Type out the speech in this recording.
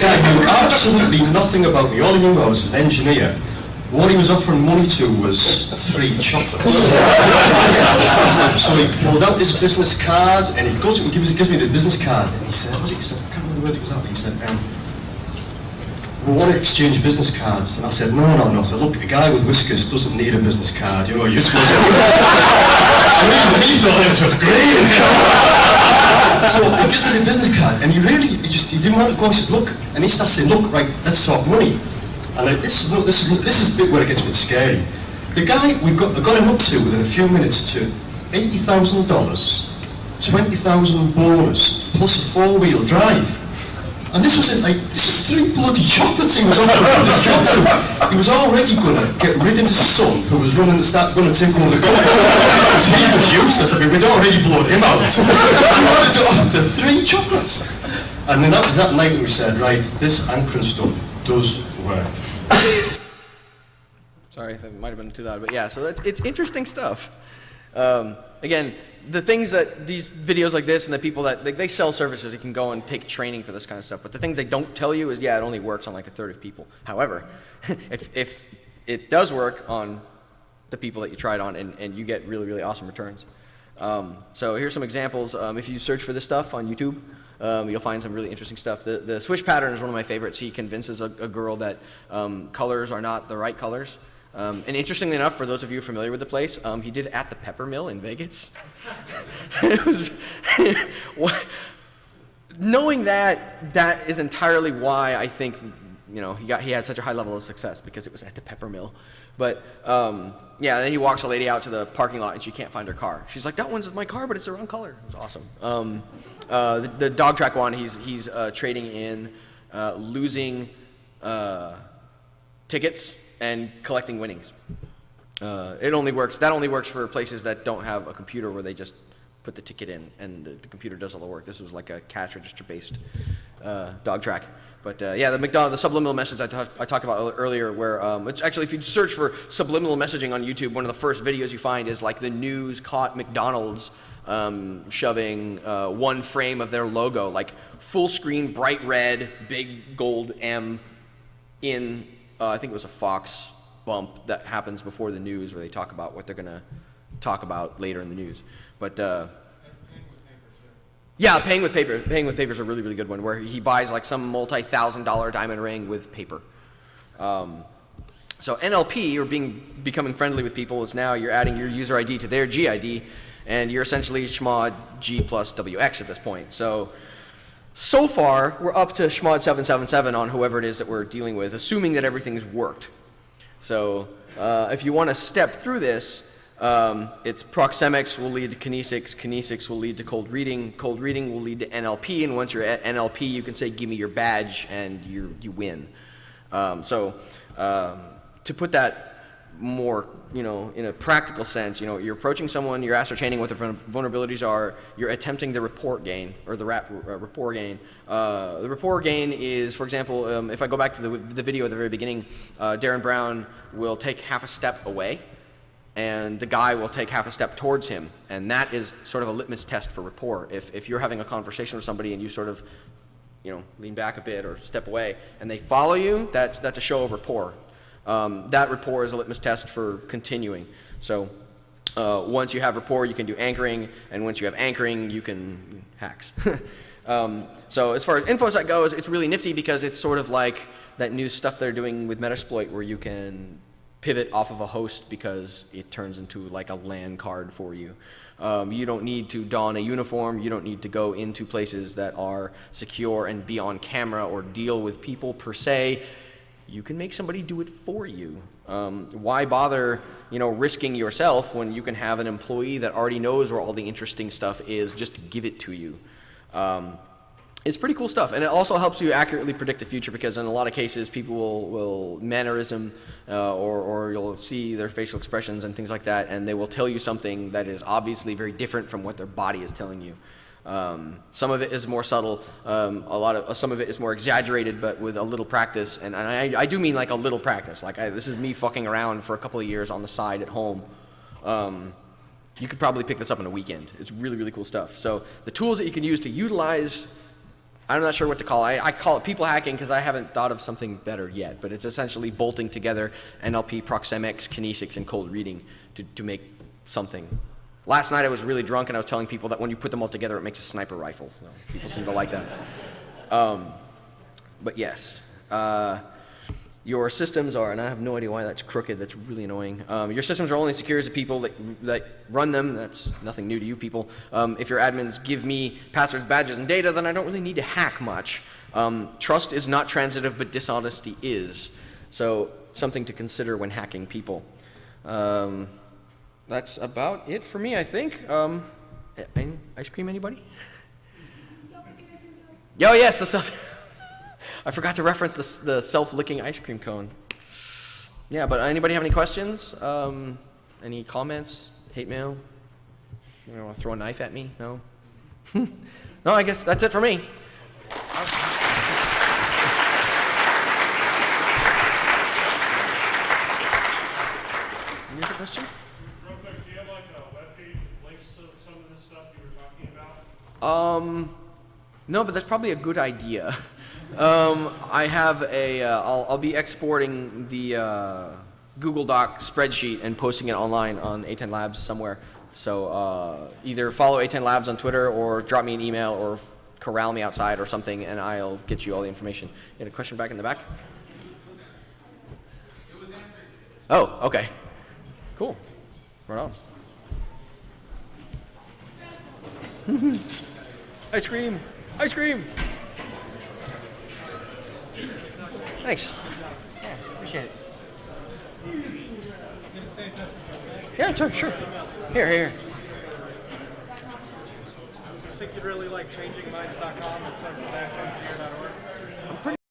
guy knew absolutely nothing about me. All he knew I was an engineer. What he was offering money to was 3 chocolates. So he pulled out his business card and he gives me the business card and he said, I can't remember the word exactly. He said, we want to exchange business cards. And I said, no. I said, look, a guy with whiskers doesn't need a business card. You just want to... He thought this was great. So he gives me the business card and he didn't want to go. He said, look, and he starts saying, look, right, let's talk money. And this is the bit where it gets a bit scary. The guy I got him up to within a few minutes to $80,000, 20,000 bonus plus a 4-wheel drive. And this was 3 bloody chocolates he was offering this job to. He was already going to get rid of his son, who was going to take over the company. Because he was useless. I mean, we'd already blown him out. He wanted to offer 3 chocolates. And then that was that night when we said, right, this anchoring stuff does work. Sorry, that might have been too loud, but yeah, so it's interesting stuff. Again, the things that these videos like this and the people that they sell services, you can go and take training for this kind of stuff, but the things they don't tell you is, yeah, it only works on like a third of people. However, if it does work on the people that you try it on and you get really, really awesome returns. So here's some examples. If you search for this stuff on YouTube, you'll find some really interesting stuff. The swish pattern is one of my favorites. He convinces a girl that colors are not the right colors. And interestingly enough, for those of you familiar with the place, he did it at the Pepper Mill in Vegas. It was knowing that is entirely why I think he had such a high level of success, because it was at the Pepper Mill. But yeah, then he walks a lady out to the parking lot and she can't find her car. She's like, that one's my car, but it's the wrong color. It was awesome. The dog track one, he's trading in losing tickets and collecting winnings. That only works for places that don't have a computer where they just put the ticket in and the computer does all the work. This was like a cash register based dog track. But yeah, the subliminal message I talked about earlier, where it's actually, if you search for subliminal messaging on YouTube, one of the first videos you find is like the news caught McDonald's shoving 1 frame of their logo, like full screen, bright red, big gold M in, I think it was a Fox bump that happens before the news, where they talk about what they're going to talk about later in the news. But yeah, paying with paper. Paying with paper is a really, really good one, where he buys like some multi-$1,000 diamond ring with paper. So NLP, or becoming friendly with people, is now you're adding your user ID to their GID, and you're essentially Schmod G plus WX at this point. So far, we're up to Schmod 777 on whoever it is that we're dealing with, assuming that everything's worked. So if you want to step through this, it's proxemics will lead to kinesics, kinesics will lead to cold reading will lead to NLP, and once you're at NLP, you can say, give me your badge, and you win. To put that more, in a practical sense, you're approaching someone, you're ascertaining what their vulnerabilities are, you're attempting the rapport gain, or the rapport gain. The rapport gain is, for example, if I go back to the video at the very beginning, Darren Brown will take half a step away, and the guy will take half a step towards him, and that is sort of a litmus test for rapport. If you're having a conversation with somebody and you sort of, lean back a bit or step away, and they follow you, that's a show of rapport. That rapport is a litmus test for continuing. So once you have rapport, you can do anchoring, and once you have anchoring, you can hacks. So as far as InfoSec goes, it's really nifty because it's sort of like that new stuff they're doing with Metasploit, where you can pivot off of a host because it turns into like a LAN card for you. You don't need to don a uniform. You don't need to go into places that are secure and be on camera or deal with people per se. You can make somebody do it for you. Why bother, risking yourself when you can have an employee that already knows where all the interesting stuff is, just give it to you. It's pretty cool stuff, and it also helps you accurately predict the future, because in a lot of cases people will mannerism or you'll see their facial expressions and things like that, and they will tell you something that is obviously very different from what their body is telling you. Some of it is more subtle, some of it is more exaggerated, but with a little practice, and I do mean like a little practice. Like this is me fucking around for a couple of years on the side at home. You could probably pick this up in a weekend. It's really, really cool stuff. So the tools that you can use to utilize I'm not sure what to call it. I call it people hacking because I haven't thought of something better yet, but it's essentially bolting together NLP, proxemics, kinesics, and cold reading to make something. Last night I was really drunk and I was telling people that when you put them all together it makes a sniper rifle. So people seem to like that. But yes. Your systems are, and I have no idea why that's crooked, that's really annoying. Your systems are only secure as the people that run them. That's nothing new to you people. If your admins give me passwords, badges, and data, then I don't really need to hack much. Trust is not transitive, but dishonesty is. So something to consider when hacking people. That's about it for me, I think. Any ice cream, anybody? Oh, yes, the self. I forgot to reference the self-licking ice cream cone. Yeah, but anybody have any questions? Any comments? Hate mail? You want to throw a knife at me? No? No, I guess that's it for me. Any other question? Real quick, do you have like a webpage with links to some of this stuff you were talking about? No, but that's probably a good idea. I have a, I'll be exporting the Google Doc spreadsheet and posting it online on Aten Labs somewhere. So either follow Aten Labs on Twitter or drop me an email or corral me outside or something and I'll get you all the information. You had a question back in the back? Oh, okay. Cool. Right on. Ice cream! Ice cream! Thanks. Yeah, appreciate it. Yeah, sure. Here. I think you'd really like changingminds.com and send it back to engineer.org.